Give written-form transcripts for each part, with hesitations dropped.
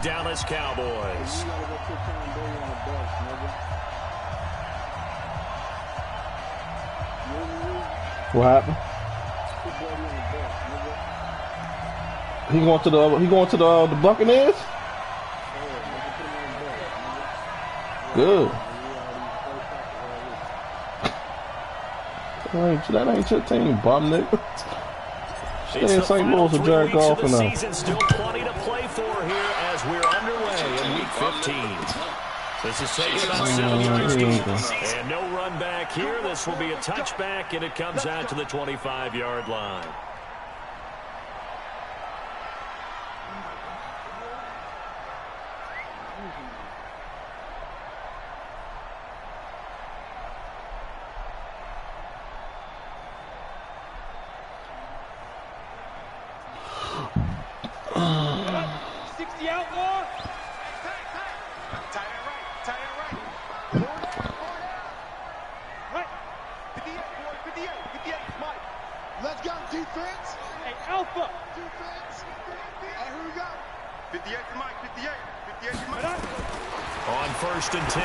Dallas Cowboys. What happened? He going to the Buccaneers? Good. That ain't your team, bum nigga. Stay in St. Louis with Jared Goff and Still plenty to play for here as we're underway in Week 15. This is taking about 7 yards deep. And no run back here. This will be a touchback, and it comes out to the 25-yard line. Let's go, defense. Hey, Alpha. Defense. Hey, who we got? 58 to Mike, 58. 58 to Mike. On 1st and 10,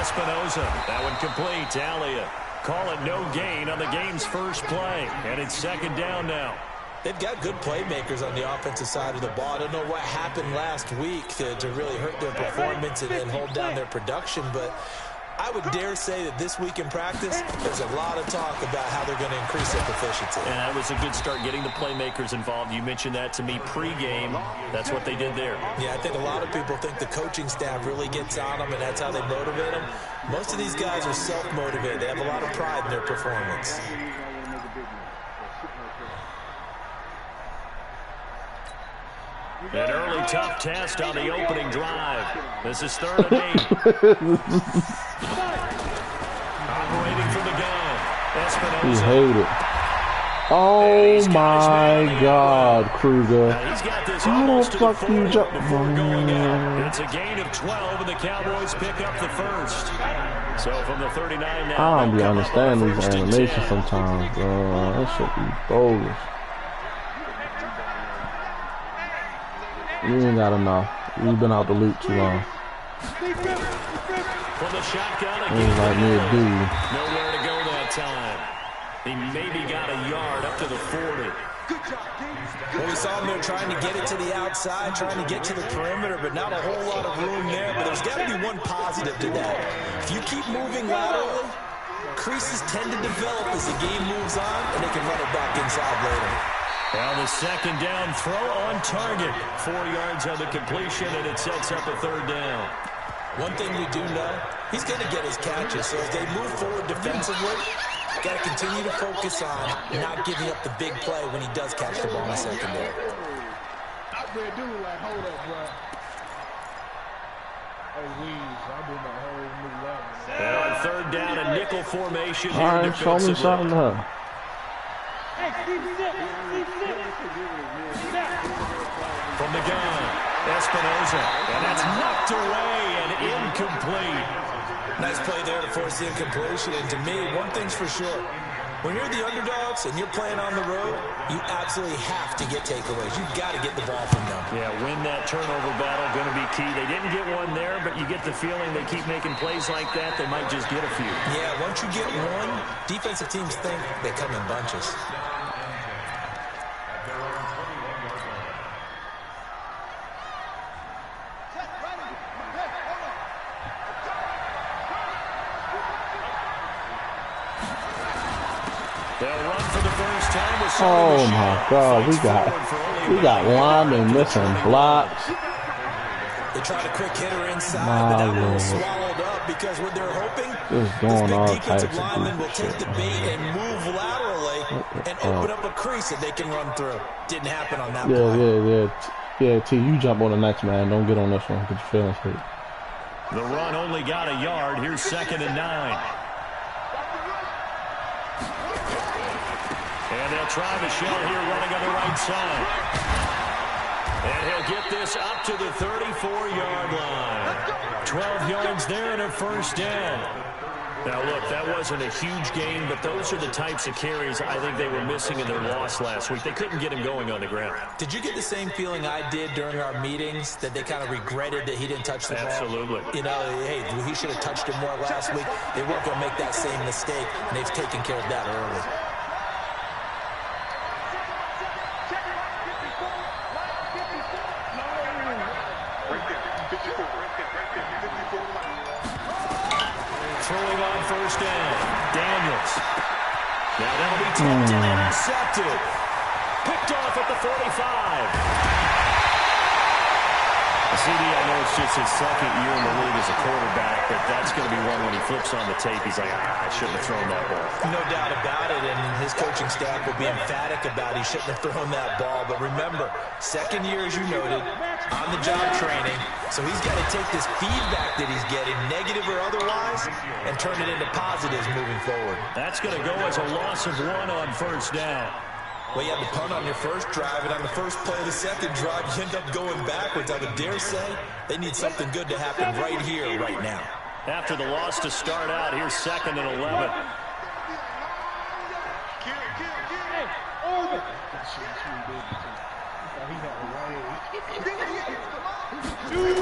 Espinoza. That one complete to Elliott. Call it no gain on the game's first play. And it's 2nd down now. They've got good playmakers on the offensive side of the ball. I don't know what happened last week to really hurt their performance and hold down their production, but I would dare say that this week in practice, there's a lot of talk about how they're going to increase their proficiency. And that was a good start getting the playmakers involved. You mentioned that to me pregame. That's what they did there. Yeah, I think a lot of people think the coaching staff really gets on them, and that's how they motivate them. Most of these guys are self-motivated. They have a lot of pride in their performance. An early tough test on the opening drive. This is 3rd and 8. Operating from the gun. Espinoza. He hated. Oh my God, Kruger. How the fuck do you jump? It's a gain of 12, and the Cowboys pick up the first. So from the 39 now. I don't be understanding these animations sometimes, bro. That shit be bogus. You ain't got enough. You've been out the loop too long. From the shotgun again. Ain't like me a dude. Nowhere to go that time. He maybe got a yard up to the 40. Well, we saw him there trying to get it to the outside, trying to get to the perimeter, but not a whole lot of room there. But there's got to be one positive to that. If you keep moving laterally, creases tend to develop as the game moves on, and they can run it back inside later. Now the 2nd down throw on target. 4 yards on the completion, and it sets up a 3rd down. One thing we do know, he's going to get his catches. So as they move forward defensively, got to continue to focus on not giving up the big play when he does catch the ball in the secondary. And on 3rd down, a nickel formation. All right, show me something, huh? From the gun, Espinoza, and that's knocked away and incomplete. Nice play there to force the incompletion, and to me, one thing's for sure. When you're the underdogs and you're playing on the road, you absolutely have to get takeaways. You've got to get the ball from them. Yeah, win that turnover battle, going to be key. They didn't get one there, but you get the feeling they keep making plays like that, they might just get a few. Yeah, once you get one, defensive teams think they come in bunches. Oh my God, we got linemen missing blocks. They tried a quick hitter inside, but that one was swallowed up because what they're hoping is this big defensive lineman will take the bait and move laterally and open up a crease that they can run through. Didn't happen on that play. Yeah, T, you jump on the next man. Don't get on this one. Get your feelings hurt. The run only got a yard. Here's 2nd and 9. And they'll try Michelle here running on the right side. And he'll get this up to the 34-yard line. 12 yards there and a 1st down. Now, look, that wasn't a huge gain, but those are the types of carries I think they were missing in their loss last week. They couldn't get him going on the ground. Did you get the same feeling I did during our meetings, that they kind of regretted that he didn't touch the ball? Absolutely. You know, hey, he should have touched it more last week. They weren't going to make that same mistake, and they've taken care of that early. Throwing on first down, Daniels. Now that'll be tipped and intercepted. Picked off at the 45. CD, I know it's just his second year in the league as a quarterback, but that's going to be one when he flips on the tape. He's like, I shouldn't have thrown that ball. No doubt about it, and his coaching staff will be emphatic about he shouldn't have thrown that ball. But remember, second year, as you noted, on-the-job training, so he's got to take this feedback that he's getting, negative or otherwise, and turn it into positives moving forward. That's going to go as a loss of 1 on first down. Well, you had the punt on your first drive, and on the first play of the second drive, you end up going backwards. I would dare say they need something good to happen right here, right now. After the loss to start out, here's 2nd and 11.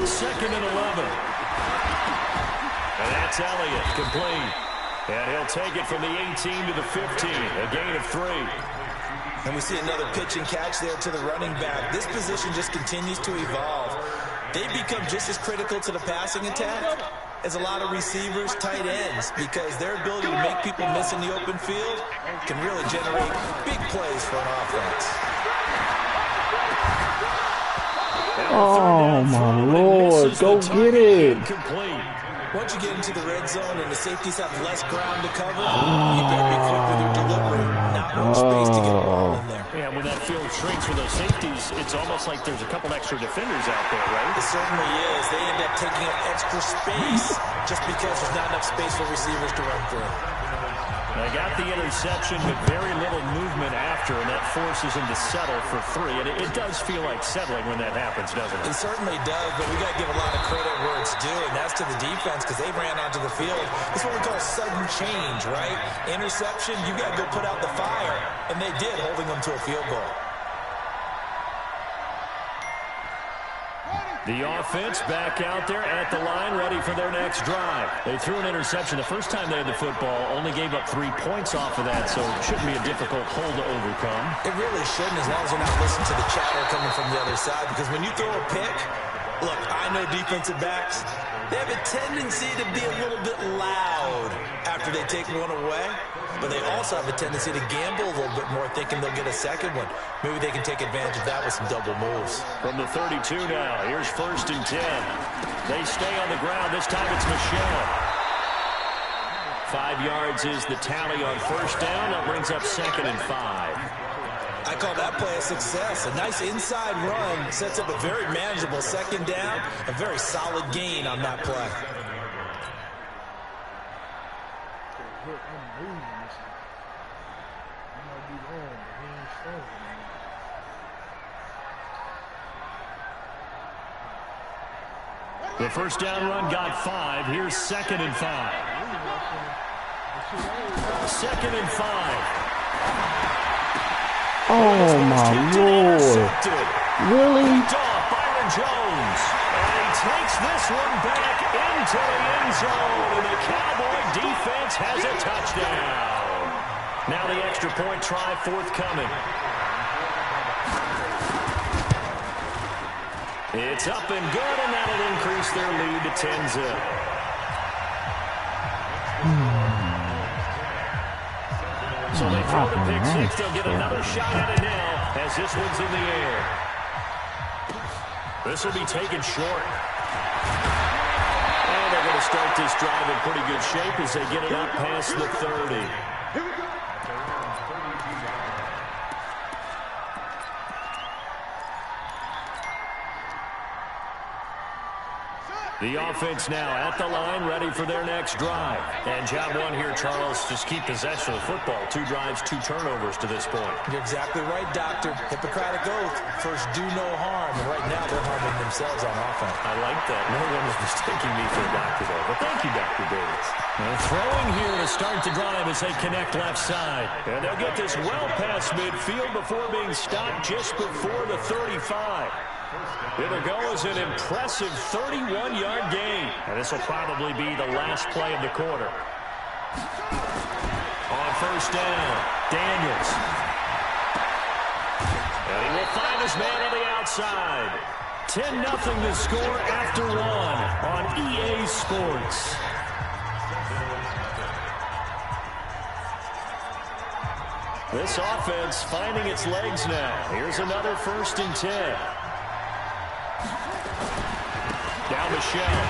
Second and 11. And that's Elliott, complete. And he'll take it from the 18 to the 15, a gain of 3. And we see another pitch and catch there to the running back. This position just continues to evolve. They become just as critical to the passing attack as a lot of receivers, tight ends, because their ability to make people miss in the open field can really generate big plays for an offense. Oh, my Lord. Go get it. Once you get into the red zone and the safeties have less ground to cover, you better be quick with your delivery. Not much space to get a ball in there. Yeah, when that field shrinks with those safeties, it's almost like there's a couple extra defenders out there, right? It certainly is. They end up taking up extra space just because there's not enough space for receivers to run through. They got the interception, but very little movement after, and that forces them to settle for 3. And it does feel like settling when that happens, doesn't it? It certainly does, but we got to give a lot of credit where it's due, and that's to the defense, because they ran onto the field. It's what we call sudden change, right? Interception, you got to go put out the fire, and they did, holding them to a field goal. The offense back out there at the line, ready for their next drive. They threw an interception the first time they had the football, only gave up 3 points off of that, so it shouldn't be a difficult hole to overcome. It really shouldn't, as long as you're not listening to the chatter coming from the other side, because when you throw a pick, look, I know defensive backs, they have a tendency to be a little bit loud after they take one away, but they also have a tendency to gamble a little bit more, thinking they'll get a second one. Maybe they can take advantage of that with some double moves. From the 32 now, here's 1st and 10. They stay on the ground. This time it's Michelle. 5 yards is the tally on first down. That brings up 2nd and 5. I call that play a success. A nice inside run sets up a very manageable second down. A very solid gain on that play. The first down run got 5. Here's 2nd and 5. 2nd and 5. Oh, my Lord. Really? Byron Jones. And he takes this one back into the end zone. And the Cowboy defense has a touchdown. Now the extra point try forthcoming. It's up and good, and that'll increase their lead to 10-zip. So they throw the pick 6. They'll get another shot at it now as this one's in the air. This will be taken short. And they're going to start this drive in pretty good shape as they get it up past the 30. The offense now at the line, ready for their next drive. And job one here, Charles, just keep possession of the football. 2 drives, 2 turnovers to this point. You're exactly right, Doctor. Hippocratic oath. First, do no harm. And right now, they're harming themselves on offense. I like that. No one is mistaking me for a doctor there. But thank you, Dr. Davis. And throwing here to start the drive as they connect left side. And they'll get this well past midfield before being stopped just before the 35. It'll go as an impressive 31-yard gain. And this will probably be the last play of the quarter. On first down, Daniels. And he will find his man on the outside. 10-0 to score after 1 on EA Sports. This offense finding its legs now. Here's another 1st and 10. Down Michelle.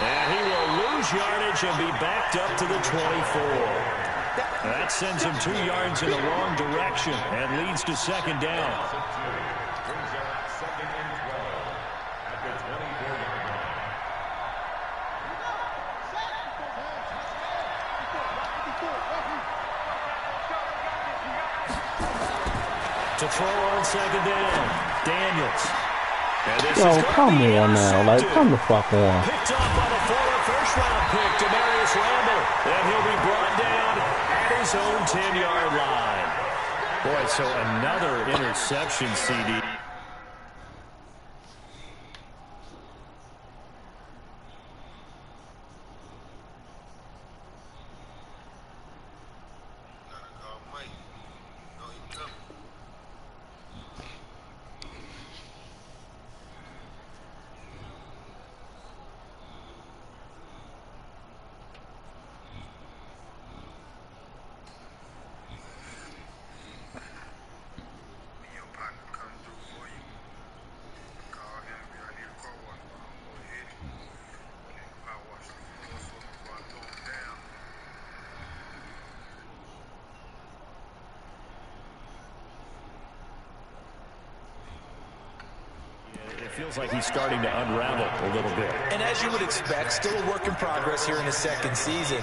And he will lose yardage and be backed up to the 24. That sends him 2 yards in the wrong direction and leads to 2nd down. To throw on 2nd down, Daniels. Yo, come on now. Like, come the fuck on. Picked up by the former first-round pick, Demarius Randall. And he'll be brought down at his own 10-yard line. Boy, so another interception, CD. Feels like he's starting to unravel a little bit. And as you would expect, still a work in progress here in his 2nd season.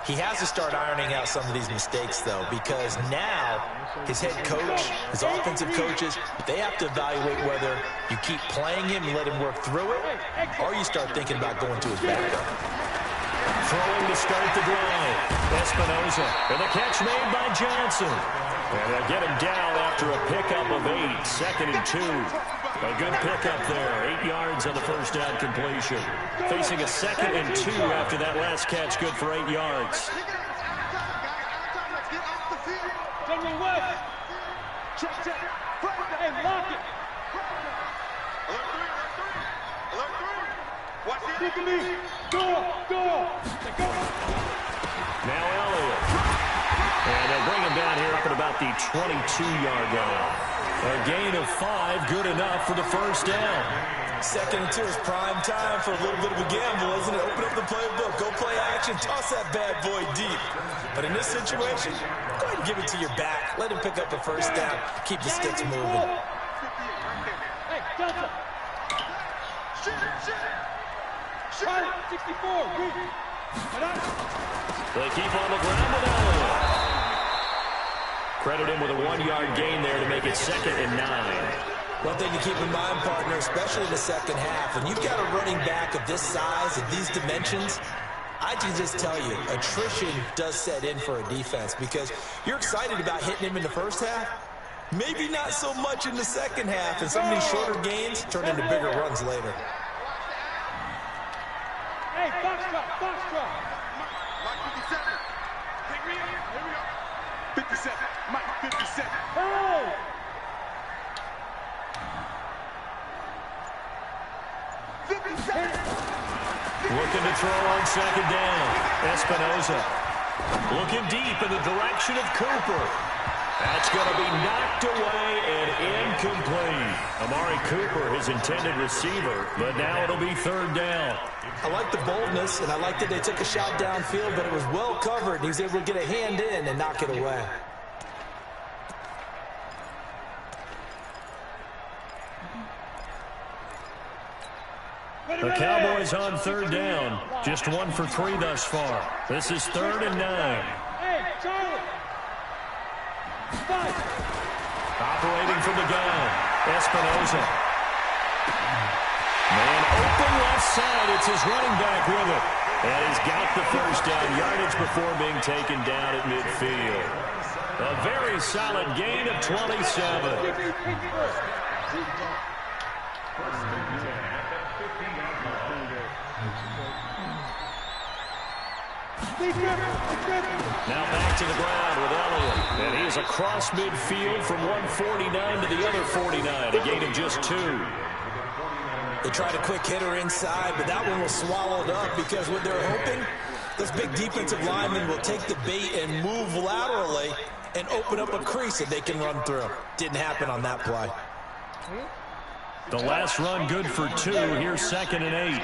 He has to start ironing out some of these mistakes, though, because now his head coach, his offensive coaches, they have to evaluate whether you keep playing him and let him work through it, or you start thinking about going to his backup. Throwing to start the drive. Espinoza. And the catch made by Johnson. And they'll get him down after a pickup of 8. 2nd and 2. A good pickup there. 8 yards on the first down completion. Facing a 2nd and 2 after that last catch. Good for 8 yards. General West. Check. Hey, lock it. Alert 3. Watch it. Look at me. Go. Now Elliott. And they'll bring him down here up at about the 22-yard line. A gain of 5, good enough for the first down. 2nd and 2 is prime time for a little bit of a gamble, isn't it? Open up the playbook, go play action, toss that bad boy deep. But in this situation, go ahead and give it to your back. Let him pick up the first down. Keep the sticks moving. Hey, Delta. Shit. 64. They keep on the ground with Elliott. Credit him with a 1-yard gain there to make it 2nd and 9. One thing to keep in mind, partner, especially in the 2nd half, when you've got a running back of this size, of these dimensions, I can just tell you, attrition does set in for a defense because you're excited about hitting him in the first half. Maybe not so much in the 2nd half, and some of these shorter gains turn into bigger runs later. Hey, Foxtrot. Mike 57. Here we go. 57. Mike 57. Oh! Looking to throw on 2nd down. Espinoza. Looking deep in the direction of Cooper. That's going to be knocked away and incomplete. Amari Cooper, his intended receiver, but now it'll be 3rd down. I like the boldness, and I like that they took a shot downfield, but it was well covered, and he was able to get a hand in and knock it away. The Cowboys on third down. Just 1 for 3 thus far. This is 3rd and 9. Operating from the gun, Espinoza. Man open left side. It's his running back with it. And he's got the first down yardage before being taken down at midfield. A very solid gain of 27. Now back to the ground with Elliott. And he's across midfield from 149 to the other 49. A gain of just 2. They tried a quick hitter inside, but that one was swallowed up because what they're hoping, those big defensive linemen will take the bait and move laterally and open up a crease that they can run through. Didn't happen on that play. The last run good for 2. Here's 2nd and 8.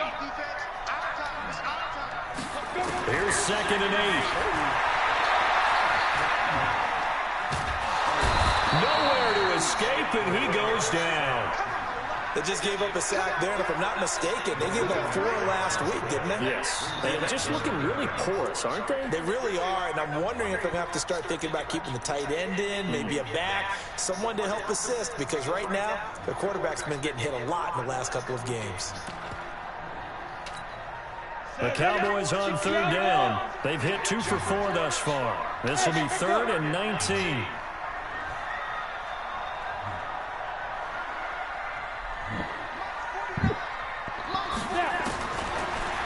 Here's 2nd and 8. Nowhere to escape, and he goes down. They just gave up a sack there, and if I'm not mistaken, they gave up 4 last week, didn't they? Yes. They're just looking really porous, aren't they? They really are, and I'm wondering if they're going to have to start thinking about keeping the tight end in, maybe a back, someone to help assist, because right now, their quarterback's been getting hit a lot in the last couple of games. The Cowboys on 3rd down. They've hit 2 for 4 thus far. This will be 3rd and 19.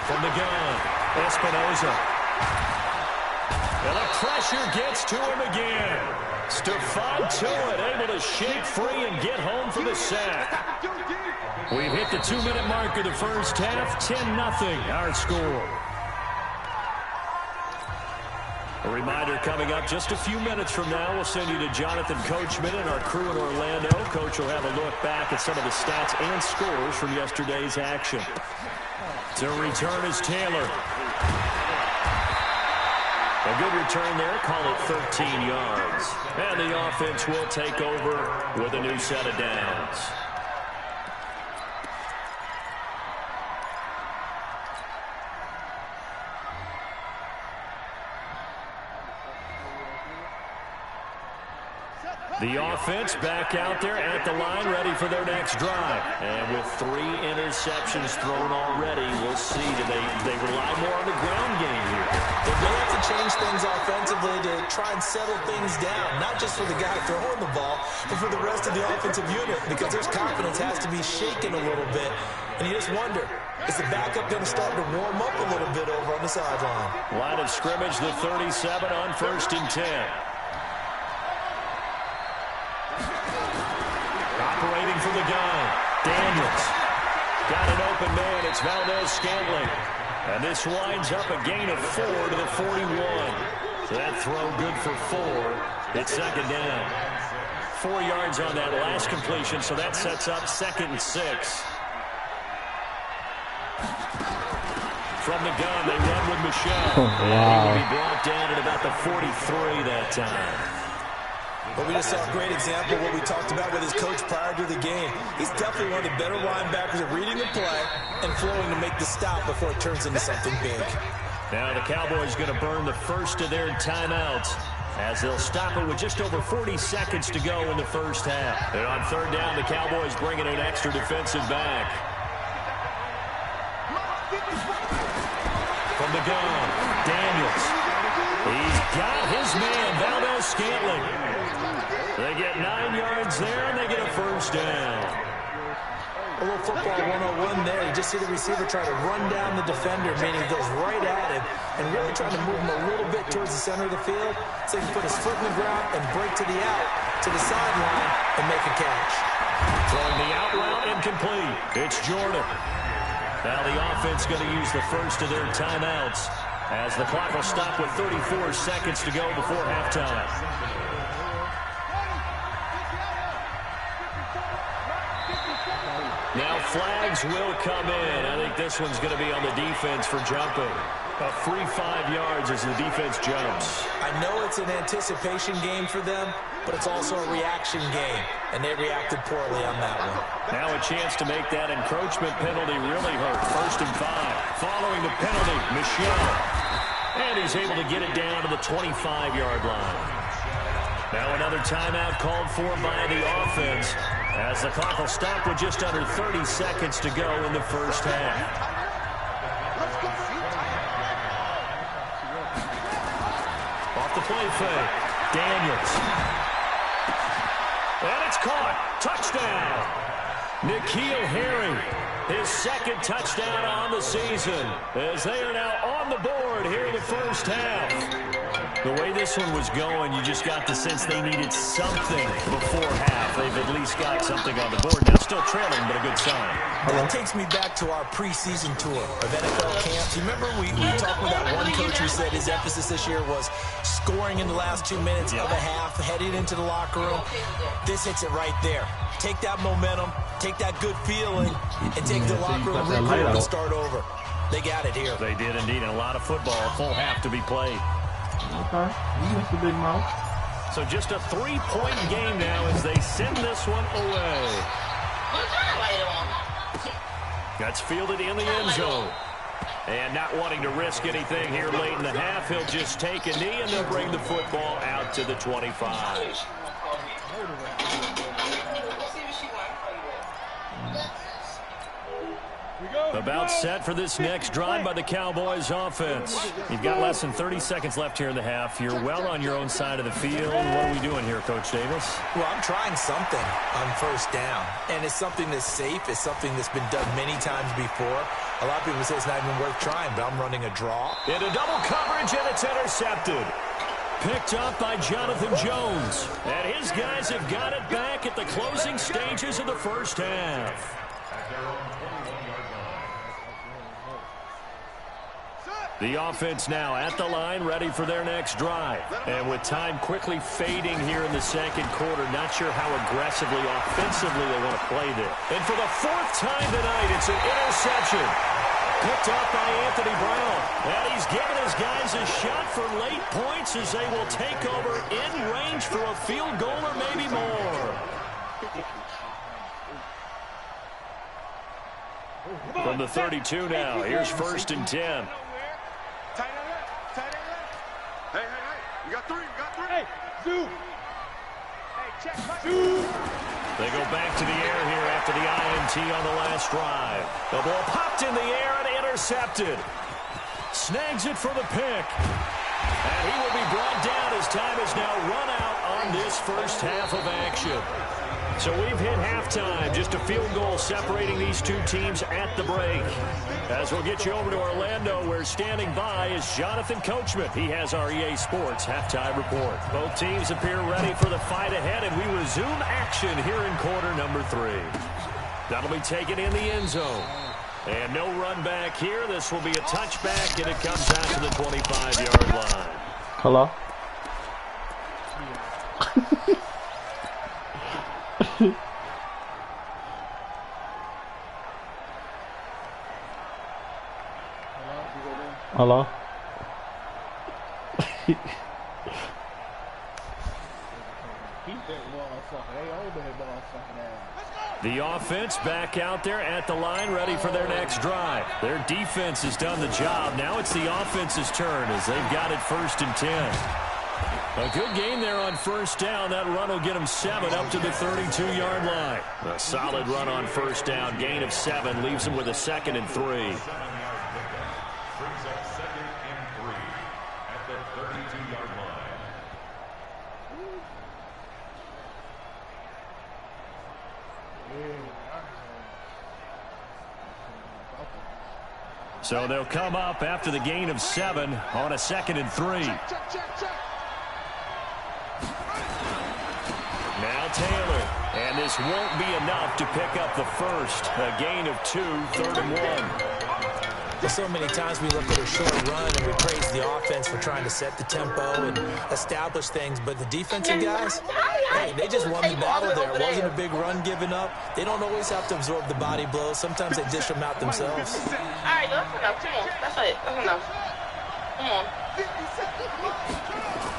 From the gun, Espinoza. And the pressure gets to him again. Stephon Tuitt able to shake free and get home for the sack. We've hit the 2-minute mark of the first half. 10-0 our score. A reminder coming up just a few minutes from now. We'll send you to Jonathan Coachman and our crew in Orlando. Coach will have a look back at some of the stats and scores from yesterday's action. To return is Taylor. A good return there. Call it 13 yards. And the offense will take over with a new set of downs. The offense back out there at the line, ready for their next drive. And with 3 interceptions thrown already, we'll see. Do they rely more on the ground game here? They may have to change things offensively to try and settle things down, not just for the guy throwing the ball, but for the rest of the offensive unit, because their confidence has to be shaken a little bit. And you just wonder, is the backup going to start to warm up a little bit over on the sideline? Line of scrimmage, the 37 on 1st and 10. Operating from the gun, Daniels. Got an open man, it's Valdez-Scantling. And this winds up a gain of 4 to the 41. So that throw good for 4. It's 2nd down. 4 yards on that last completion, so that sets up 2nd and 6. From the gun, they run with Michelle. Oh, wow. And he will be brought down at about the 43 that time. But we just saw a great example of what we talked about with his coach prior to the game. He's definitely one of the better linebackers at reading the play and flowing to make the stop before it turns into something big. Now the Cowboys going to burn the first of their timeouts as they'll stop it with just over 40 seconds to go in the first half. And on 3rd down, the Cowboys bringing an extra defensive back. From the gun, Daniels. He's got his man, Valdez-Scantling. They get 9 yards there, and they get a first down. A little football 101 there. You just see the receiver try to run down the defender, meaning goes right at him, and really trying to move him a little bit towards the center of the field so he can put his foot in the ground and break to the out, to the sideline, and make a catch. Throwing the out route incomplete. It's Jordan. Now the offense going to use the first of their timeouts as the clock will stop with 34 seconds to go before halftime. Now flags will come in. I think this one's going to be on the defense for jumping. A free 5 yards as the defense jumps. I know it's an anticipation game for them, but it's also a reaction game, and they reacted poorly on that one. Now a chance to make that encroachment penalty really hurt. 1st and 5. Following the penalty, Michelle. And he's able to get it down to the 25-yard line. Now another timeout called for by the offense as the clock will stop with just under 30 seconds to go in the first half. Off the play fake. Daniels. And it's caught. Touchdown. N'Keal Harry, his 2nd touchdown on the season, as they are now on the board here in the first half. The way this one was going, you just got the sense they needed something before half. They've at least got something on the board now. Still trailing, but a good sign. That takes me back to our preseason tour of NFL camps. You remember we talked with that one coach who said his emphasis this year was scoring in the last 2 minutes of a half, heading into the locker room. This hits it right there. Take that momentum, take that good feeling, and take the locker room to start over. They got it here. They did indeed, and a lot of football, a full half to be played. Okay, you missed a big mouth. So just a 3-point game now as they send this one away. That's fielded in the end zone. And not wanting to risk anything here late in the half, he'll just take a knee and they'll bring the football out to the 25. About set for this next drive by the Cowboys offense. You've got less than 30 seconds left here in the half. You're well on your own side of the field. What are we doing here, Coach Davis? Well, I'm trying something on 1st down. And it's something that's safe. It's something that's been done many times before. A lot of people say it's not even worth trying, but I'm running a draw. Into double coverage, and it's intercepted. Picked up by Jonathan Jones. And his guys have got it back at the closing stages of the first half. The offense now at the line, ready for their next drive. And with time quickly fading here in the 2nd quarter, not sure how aggressively, offensively they want to play this. And for the 4th time tonight, it's an interception. Picked up by Anthony Brown. And he's given his guys a shot for late points as they will take over in range for a field goal or maybe more. From the 32 now, here's 1st and 10. Hey, you got 3, Hey, Zoo. Hey, check my Zoo. They go back to the air here after the INT on the last drive. The ball popped in the air and intercepted. Snags it for the pick. And he will be brought down as time is now run out on this first half of action. So we've hit halftime, just a field goal separating these two teams at the break. As we'll get you over to Orlando, where standing by is Jonathan Coachman. He has our EA Sports halftime report. Both teams appear ready for the fight ahead, and we resume action here in quarter number 3. That'll be taken in the end zone. And no run back here. This will be a touchback, and it comes out to the 25-yard line. Hello? Hello? The offense back out there at the line, ready for their next drive. Their defense has done the job. Now it's the offense's turn as they've got it 1st and 10. A good game there on 1st down. That run will get them 7 up to the 32-yard line. A solid run on 1st down. Gain of 7 leaves them with a 2nd and 3. So they'll come up after the gain of 7 on a 2nd and 3. Now Taylor, and this won't be enough to pick up the first. A gain of 2, 3rd and 1. Well, so many times we look at a short run and we praise the offense for trying to set the tempo and establish things, but the defensive guys, hey, they just won the battle there. It wasn't a big run given up. They don't always have to absorb the body blows. Sometimes they dish them out themselves. All right, that's enough. Come on. That's it. That's enough. Come on.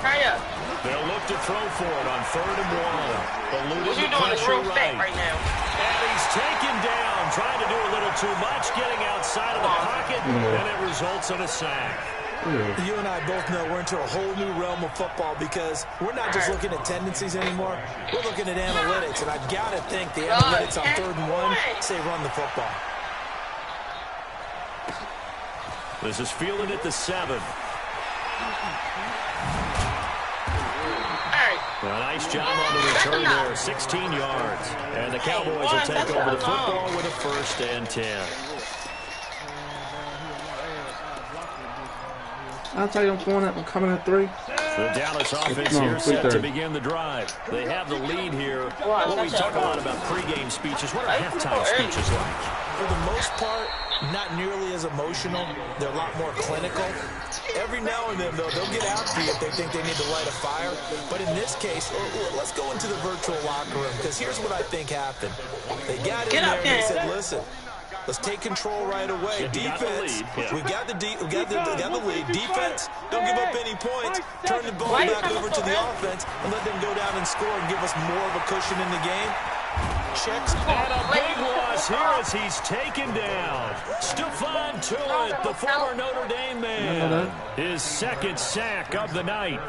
Hurry up. They'll look to throw for it on 3rd and 1. What you doing is real fake right now. And he's taken down, trying to do a little too much, getting outside of the pocket, and it results in a sack. You and I both know we're into a whole new realm of football because we're not just looking at tendencies anymore. We're looking at analytics, and I got to think the analytics on 3rd and 1 say run the football. This is fielded at the 7. A nice job on the return there, 16 yards. And the Cowboys will take over the football with a 1st and 10. I'll tell you I'm coming at 3. The Dallas offense here set to begin the drive. They have the lead here. What we talk a lot about pregame speeches, what are halftime speeches like? For the most part, not nearly as emotional. They're a lot more clinical. Every now and then, though, they'll get after you if they think they need to light a fire. But in this case, let's go into the virtual locker room, because here's what I think happened. They got in there and they said, listen, let's take control right away. Defense, we got the lead. Defense, don't give up any points. Turn the ball back over to the offense and let them go down and score and give us more of a cushion in the game. Checks. And a big loss here as he's taken down. Stephon Tuitt, the former Notre Dame man, his 2nd sack of the night.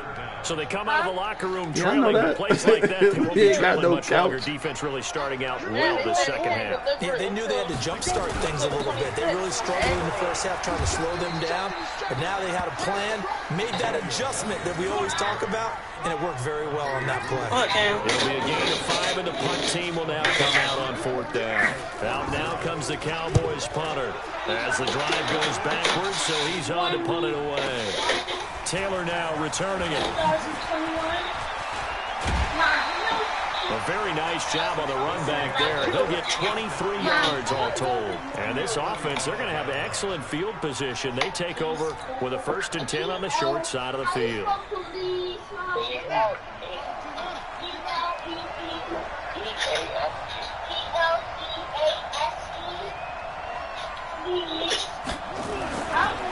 So they come out of the locker room trailing, but plays like that, they won't be trailing much longer. Defense really starting out well this 2nd half. Yeah, they knew they had to jumpstart things a little bit. They really struggled in the 1st half trying to slow them down, but now they had a plan, made that adjustment that we always talk about, and it worked very well on that play. It'll be a gain of 5, and the punt team will now come out on 4th down. Out now comes the Cowboys punter as the drive goes backwards, so he's on to punt it away. Taylor now returning it. A very nice job on the run back there. He'll get 23 yards all told. And this offense, they're going to have excellent field position. They take over with a 1st and 10 on the short side of the field.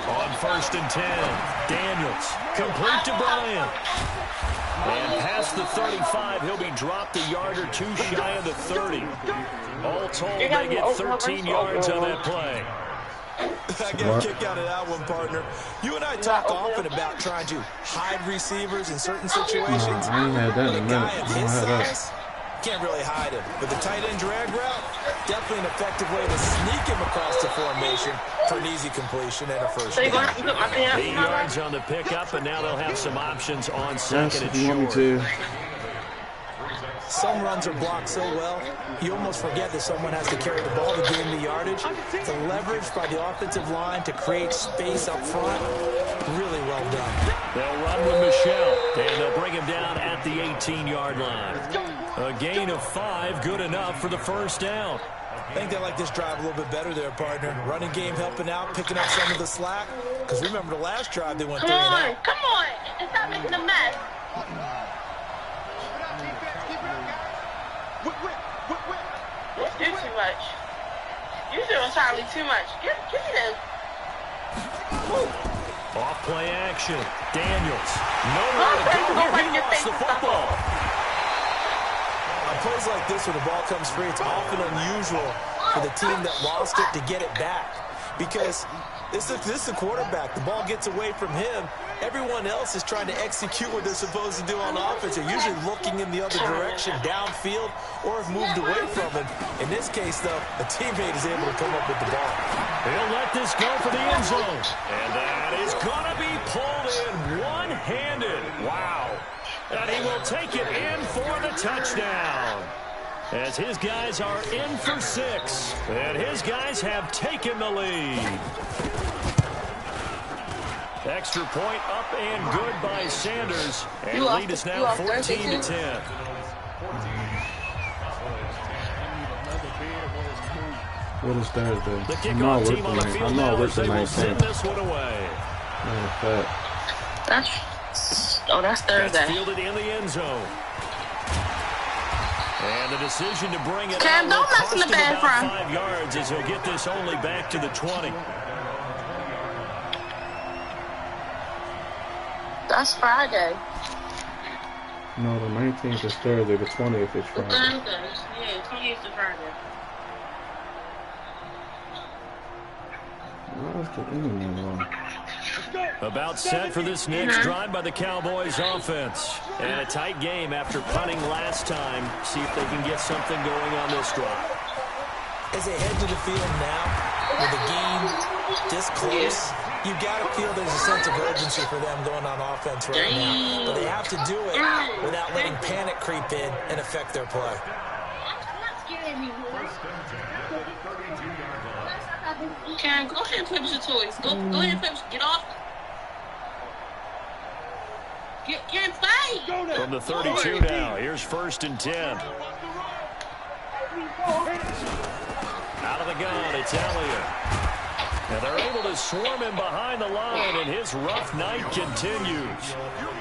On 1st and 10, Daniels, complete to Bryant. And past the 35, he'll be dropped a yard or 2 shy of the 30. All told, they get 13 yards on that play. I got a kick out of that one, partner. You and I talk often about trying to hide receivers in certain situations. I ain't had that in a minute. Guy of his size, can't really hide him. But the tight end drag route, definitely an effective way to sneak him across the formation for an easy completion and a 1st down. 8 yards on the pickup, and now they'll have some options on 2nd and short. Some runs are blocked so well, you almost forget that someone has to carry the ball to gain the yardage. The leverage by the offensive line to create space up front, really well done. They'll run with Michelle, and they'll bring him down at the 18-yard line. A gain of 5, good enough for the 1st down. I think they like this drive a little bit better there, partner. Running game helping out, picking up some of the slack. Because remember the last drive, they went 3 and out. Come on, and stop making a mess. You do too much. You do entirely too much. Give me this. Off play action. Daniels. Nowhere to go here. He lost the football. On plays like this where the ball comes free, it's often unusual for the team that lost it to get it back. Because this is the quarterback. The ball gets away from him. Everyone else is trying to execute what they're supposed to do on offense. They're usually looking in the other direction, downfield, or have moved away from him. In this case, though, a teammate is able to come up with the ball. He'll let this go for the end zone. And that is going to be pulled in one-handed. Wow. And he will take it in for the touchdown. As his guys are in for 6. And his guys have taken the lead. Extra point up and good by Sanders. And the lead is now 14-10. What is Thursday? The kickoff team on the field now as they will send this one away. That's Thursday. That's fielded in the end zone. And the decision to bring it Cam, out don't will mess in cost the him about bathroom. 5 yards as he'll get this only back to the 20. That's Friday. No, the 19th is Thursday. The 20th is Friday. Yeah, 20th is Friday. Why is the internet on? About set for this next drive by the Cowboys offense. And a tight game after punting last time. See if they can get something going on this drive. As they head to the field now, with the game this close, you got to feel there's a sense of urgency for them going on offense right now. But they have to do it without letting panic creep in and affect their play. Karen, go ahead and play with your toys. Go ahead and play with Get off. Get fight. From the 32 now, here's 1st and 10. Out of the gun, it's Elliott. And they're able to swarm him behind the line, and his rough night continues.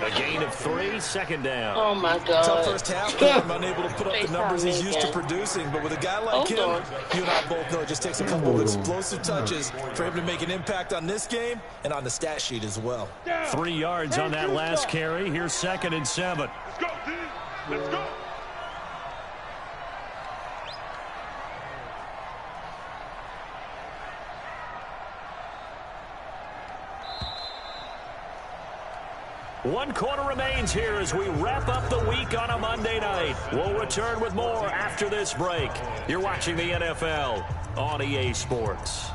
A gain of 3, 2nd down. Oh, my God. Tough first half. I'm unable to put up the numbers he's used to producing. But with a guy like him, you and I both know it just takes a couple of explosive touches for him to make an impact on this game and on the stat sheet as well. 3 yards on that last carry. Here's 2nd and 7. Let's go, D. Let's go. One quarter remains here as we wrap up the week on a Monday night. We'll return with more after this break. You're watching the NFL on EA Sports.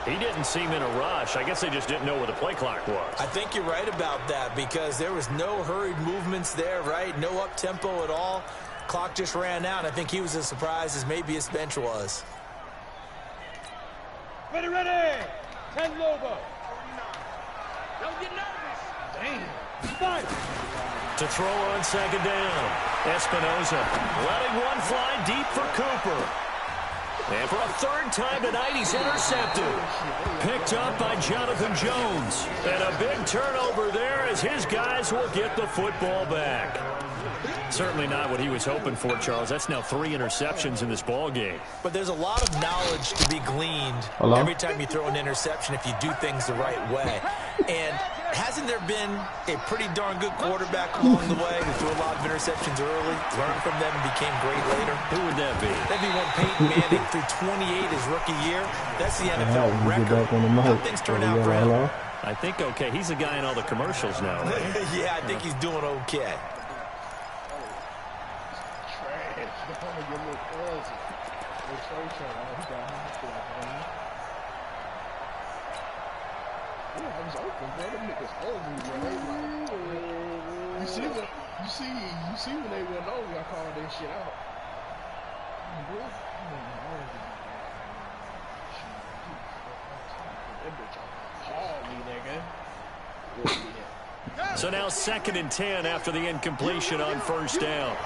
He didn't seem in a rush. I guess they just didn't know where the play clock was. I think you're right about that because there was no hurried movements there, right? No up-tempo at all. Clock just ran out. I think he was as surprised as maybe his bench was. Ready, ready. 10 Lobo. Don't get nervous. Damn. Fine. To throw on 2nd down. Espinoza letting one fly deep for Cooper. And for a 3rd time tonight, he's intercepted. Picked up by Jonathan Jones. And a big turnover there as his guys will get the football back. Certainly not what he was hoping for, Charles. That's now 3 interceptions in this ball game. But there's a lot of knowledge to be gleaned every time you throw an interception if you do things the right way. And hasn't there been a pretty darn good quarterback along the way who threw a lot of interceptions early, learned from them, and became great later? Who would that be? That'd be one Peyton Manning threw 28 his rookie year. That's the NFL record. How things turn out for him? I think okay. He's the guy in all the commercials now, right? Yeah, I think he's doing okay. You see when they went over, I called that shit out. So now 2nd and 10 after the incompletion on 1st down.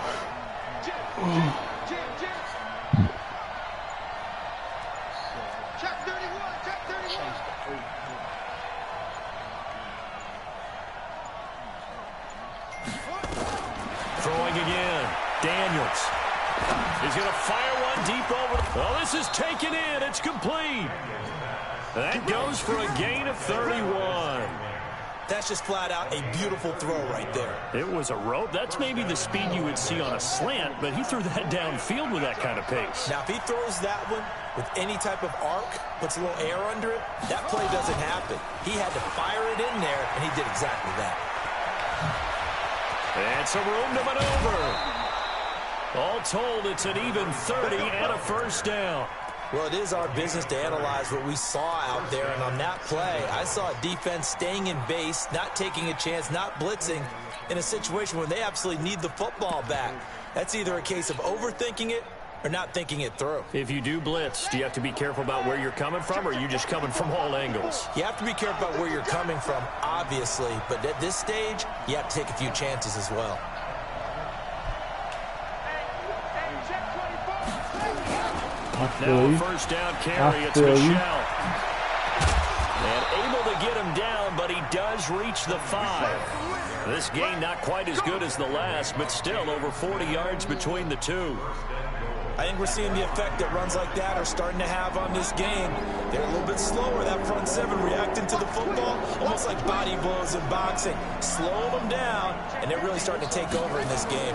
Check 31, check 31. Throwing again. Daniels. He's going to fire one deep over. Oh, this is taken in. It's complete. That goes for a gain of 31. That's just flat out a beautiful throw right there. It was a rope. That's maybe the speed you would see on a slant, but he threw that downfield with that kind of pace. Now, if he throws that one with any type of arc, puts a little air under it, that play doesn't happen. He had to fire it in there, and he did exactly that. And some room to maneuver. All told, it's an even 30 and a 1st down. Well, it is our business to analyze what we saw out there, and on that play, I saw a defense staying in base, not taking a chance, not blitzing, in a situation where they absolutely need the football back. That's either a case of overthinking it or not thinking it through. If you do blitz, do you have to be careful about where you're coming from, or are you just coming from all angles? You have to be careful about where you're coming from, obviously, but at this stage, you have to take a few chances as well. Now a first down carry, it's Michelle. And able to get him down, but he does reach the 5. This game not quite as good as the last, but still over 40 yards between the two. I think we're seeing the effect that runs like that are starting to have on this game. They're a little bit slower, that front seven, reacting to the football, almost like body blows in boxing. Slow them down, and they're really starting to take over in this game.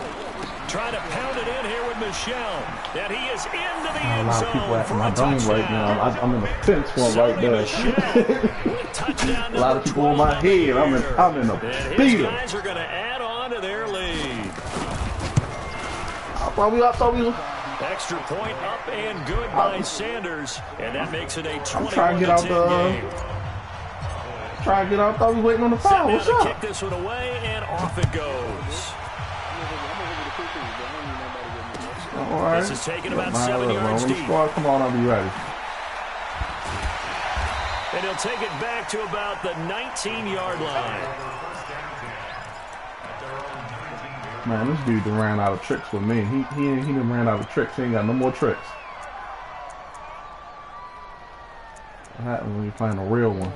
Trying to pound it in here with Michelle. And he is into the end a lot of people at my brain right now. I'm in a tense one right there. A lot of people on my head. I'm in a beater. Guys are going to add on to their lead. I thought we were. Extra point up and good by Sanders, and that makes it a 21-10 game. Try to get out. Thought we were waiting on the foul. What's up? Kick this one away, and off it goes. All right. This is taking about 7 yards deep. Come on, I'll be ready. And he'll take it back to about the 19-yard line. Man, this dude done ran out of tricks with me. He done ran out of tricks. He ain't got no more tricks. What happens when you're playing a real one?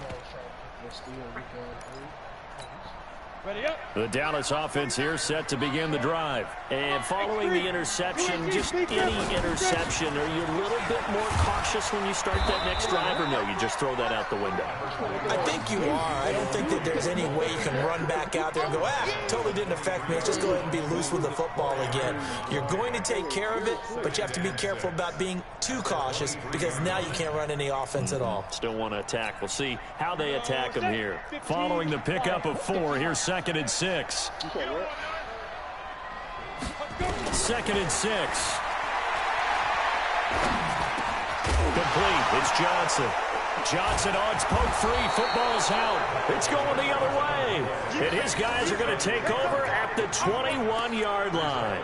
The Dallas offense here set to begin the drive. And following the interception, just any interception, are you a little bit more cautious when you start that next drive, or no, you just throw that out the window? I think you are. I don't think that there's any way you can run back out there and go, totally didn't affect me. Let's just go ahead and be loose with the football again. You're going to take care of it, but you have to be careful about being too cautious because now you can't run any offense at all. Still want to attack. We'll see how they attack them here. Following the pickup of 4, here's 2nd and 6. 2nd and 6. Complete. It's Johnson. Johnson odds poke 3. Football's out. It's going the other way. And his guys are going to take over at the 21-yard line.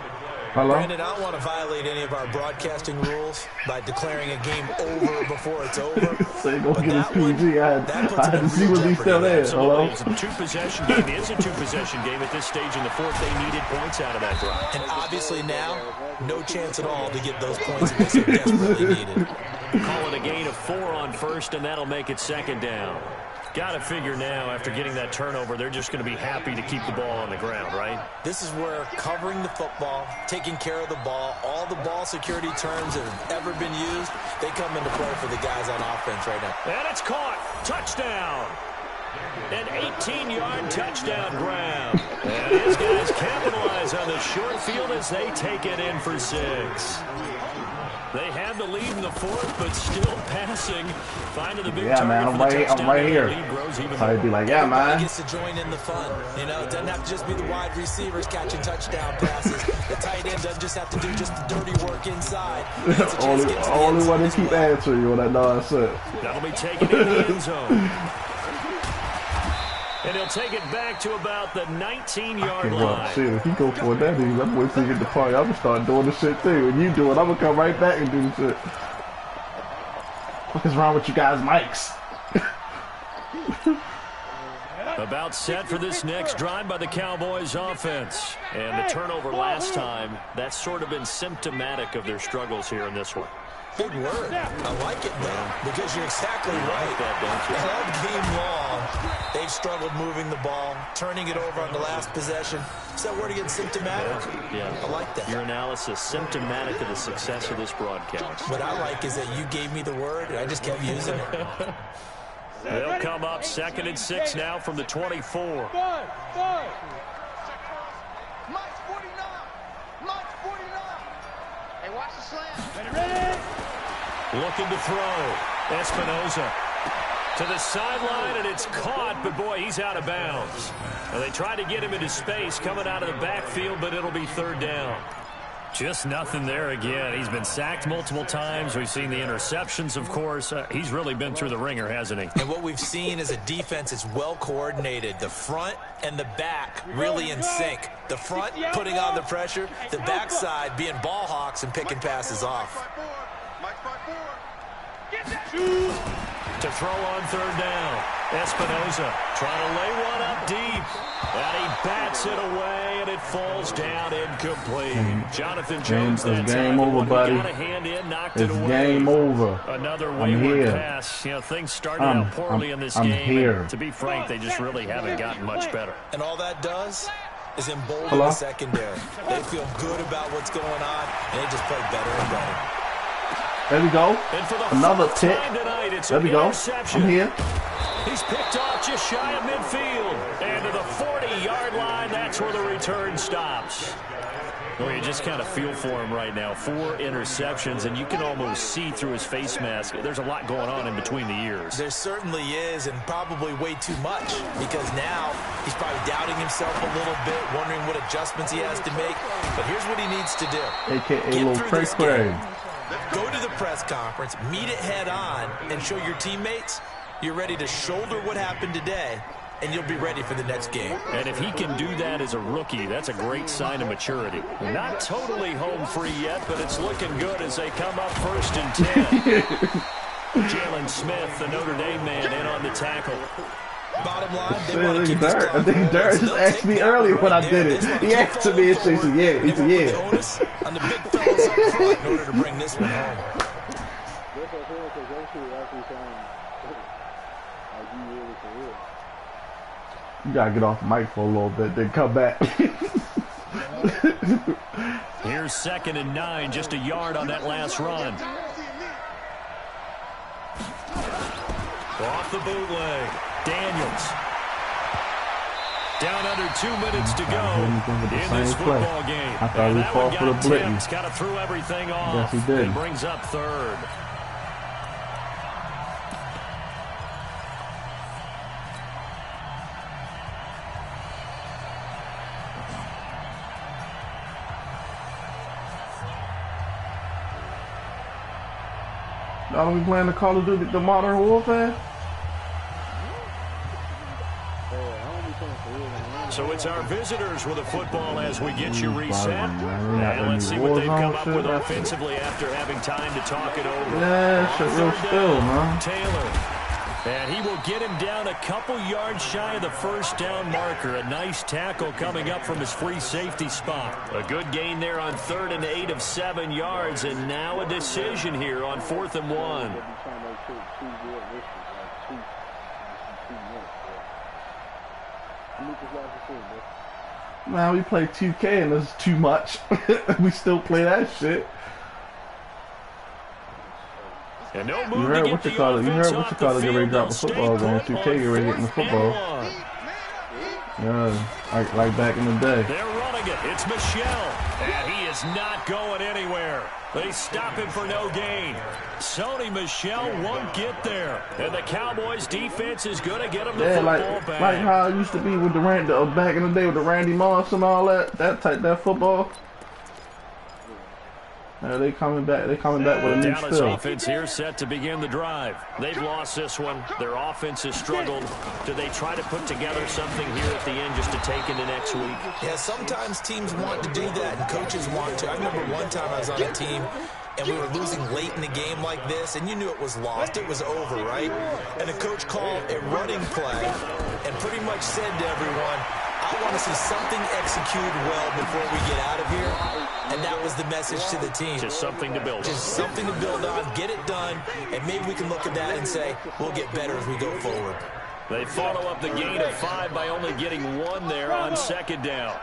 Hello? Brandon, I don't want to violate any of our broadcasting rules by declaring a game over before it's over. So you're going to get his PG. I had to see what he's still there. Hello? It's a 2-possession game. It is a 2-possession game at this stage in the 4th. They needed points out of that drive. And obviously now, no chance at all to get those points that they so desperately needed. Call it a gain of 4 on 1st, and that'll make it 2nd down. Got to figure now, after getting that turnover, they're just going to be happy to keep the ball on the ground, right? This is where covering the football, taking care of the ball, all the ball security terms that have ever been used, they come into play for the guys on offense right now. And it's caught. Touchdown. An 18-yard touchdown grab. And his guys capitalize on the short field as they take it in for 6. They had the lead in the 4th, but still passing. Finding the big target man, for the touchdown. I'm right here. I'd be like, yeah, man. He gets to join in the fun. You know, it doesn't have to just be the wide receivers catching touchdown passes. The tight end doesn't just have to do just the dirty work inside. only one to keep answering you when I know I said. That'll be taken in the end zone. And he'll take it back to about the 19-yard line. Shit, if you go for that, dude, I'm waiting till you get the party. I'm going to start doing the shit too. When you do it, I'm going to come right back and do the shit. What is wrong with you guys' mics? About set for this next drive by the Cowboys offense. And the turnover last time, that's sort of been symptomatic of their struggles here in this one. Big word. I like it, though, because you're exactly right. All game long, they've struggled moving the ball, turning it over on the last possession. Is that word again, symptomatic? Yeah. I like that. Your analysis, symptomatic of the success of this broadcast. What I like is that you gave me the word, and I just kept using it. They'll come up 2nd and 6 now from the 24. Mike 49. Mike 49. Hey, watch the slam. Ready? Looking to throw. Espinoza to the sideline, and it's caught, but boy, he's out of bounds. Now, they tried to get him into space coming out of the backfield, but it'll be 3rd down. Just nothing there again. He's been sacked multiple times. We've seen the interceptions, of course. He's really been through the ringer, hasn't he? And what we've seen is a defense that's well coordinated. The front and the back really in sync. The front putting on the pressure, the backside being ball hawks and picking passes off. To throw on third down. Espinoza trying to lay one up deep. And he bats it away, and it falls down incomplete. Jonathan Jones, it's game over, buddy. It's game over. Another wayward pass. You know, things started out poorly in this game. Here. To be frank, they just really haven't gotten much better. And all that does is embolden the secondary. They feel good about what's going on, and they just play better and better. There we go. Another tick. There we go. I'm here. He's picked off just shy of midfield. And to the 40-yard line, that's where the return stops. Well, you just kind of feel for him right now. 4 interceptions, and you can almost see through his face mask. There's a lot going on in between the ears. There certainly is, and probably way too much, because now he's probably doubting himself a little bit, wondering what adjustments he has to make. But here's what he needs to do. AKA little cray-cray. Go to the press conference, meet it head on, and show your teammates you're ready to shoulder what happened today, and you'll be ready for the next game. And if he can do that as a rookie, that's a great sign of maturity. Not totally home free yet, but it's looking good as they come up 1st and 10. Jalen Smith, the Notre Dame man, in on the tackle. Bottom line, they want to keep this I think Derek just asked me earlier when I did it. He asked me, and he said, yeah. He said, yeah. On the big fellas up front in order to bring this one home. You gotta get off the mic for a little bit, then come back. Here's 2nd and 9, just a yard on that last run. Off the bootleg, Daniels. Down under 2 minutes to go in this football game. I thought he fought for the blitz. Kind of threw everything off. Yes, he did. And brings up 3rd. Y'all be playing the Call of Duty, the Modern Warfare? So it's our visitors with the football as we get you reset. And let's see what they've come up with offensively after having time to talk it over. Yeah, shit real still, man. Taylor. And he will get him down a couple yards shy of the 1st down marker. A nice tackle coming up from his free safety spot. A good gain there on 3rd and 8 of 7 yards. And now a decision here on 4th and 1. Man, we play 2K and it's too much. We still play that shit. And no you heard what you call it. You heard what you call it. Get ready to drop the football on 2K. Get ready to get in the football. Yeah, like back in the day. They're running it. It's Michelle, and he is not going anywhere. They stop him for no gain. Sony Michel won't get there, and the Cowboys' defense is going to get him the football back. Like how it used to be with the back in the day with the Randy Moss and all that football. They coming back. They coming back with a new Dallas spill. offense here set to begin the drive. They've lost this one. Their offense has struggled. Do they try to put together something here at the end just to take into next week? Yeah, sometimes teams want to do that, and coaches want to. I remember one time I was on a team, and we were losing late in the game like this, and you knew it was lost. It was over, right? And the coach called a running play and pretty much said to everyone, I want to see something executed well before we get out of here. And that was the message to the team. Just something to build on. Just something to build on, get it done, and maybe we can look at that and say, we'll get better as we go forward. They follow up the gain of 5 by only getting 1 there on 2nd down.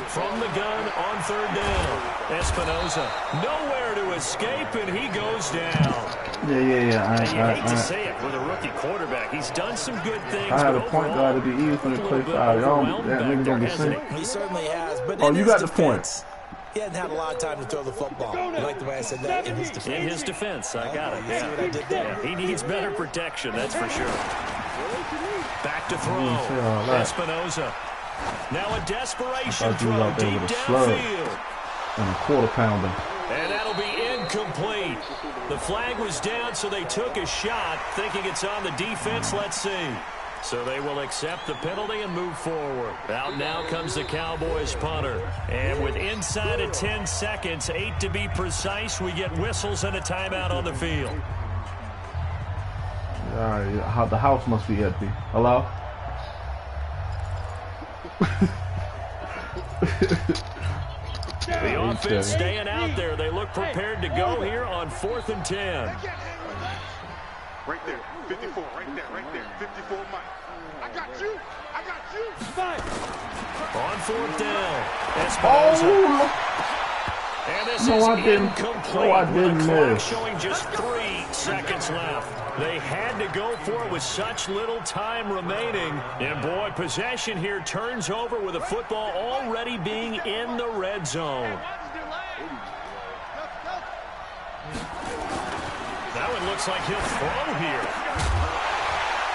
From the gun on 3rd down. Espinoza nowhere to escape, and he goes down. Yeah. I hate to say it with a rookie quarterback. He's done some good things. I had a point guard to be easy when they play 5. That nigga don't be sick. He certainly has. But oh, you got the points. He hadn't had a lot of time to throw the football. You like the way I said that? In his defense. In his defense, I got it. See what I did there? Yeah, he needs better protection, that's for sure. Back to throw. Espinoza. Now a desperation throw out there deep with a slug downfield. and a quarter pounder. And that'll be incomplete. The flag was down, so they took a shot, thinking it's on the defense. Let's see. So they will accept the penalty and move forward. Out now comes the Cowboys punter. And with inside of 10 seconds, 8 to be precise, we get whistles and a timeout on the field. All right, the house must be empty. Hello? The offense staying out there. They look prepared to go here on 4th and 10. Right there, 54, right there, 54 Mike. I got you. On 4th down, Espinosa. And this is incomplete. No, I didn't with the clock miss. showing just 3 seconds left. They had to go for it with such little time remaining. And boy, possession here turns over with the football already being in the red zone. Now it looks like he'll throw here.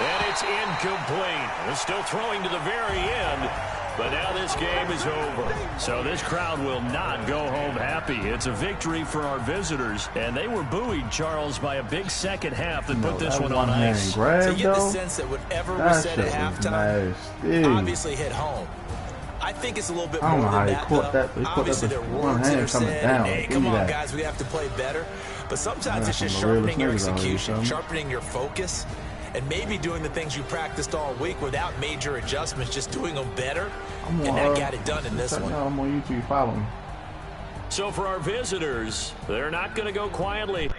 And it's incomplete. They're still throwing to the very end. But now this game is over. So this crowd will not go home happy. It's a victory for our visitors. And they were buoyed, Charles, by a big second half that put this one on ice. So you get the sense that whatever was said at halftime obviously hit home. I think it's a little bit more than that, though. Obviously, there were words that are said, and, hey, come on, guys, we have to play better. But sometimes it's just sharpening your execution, sharpening your focus, and maybe doing the things you practiced all week without major adjustments, just doing them better, and that got it done in this one. I'm on YouTube, follow me. So for our visitors, they're not going to go quietly.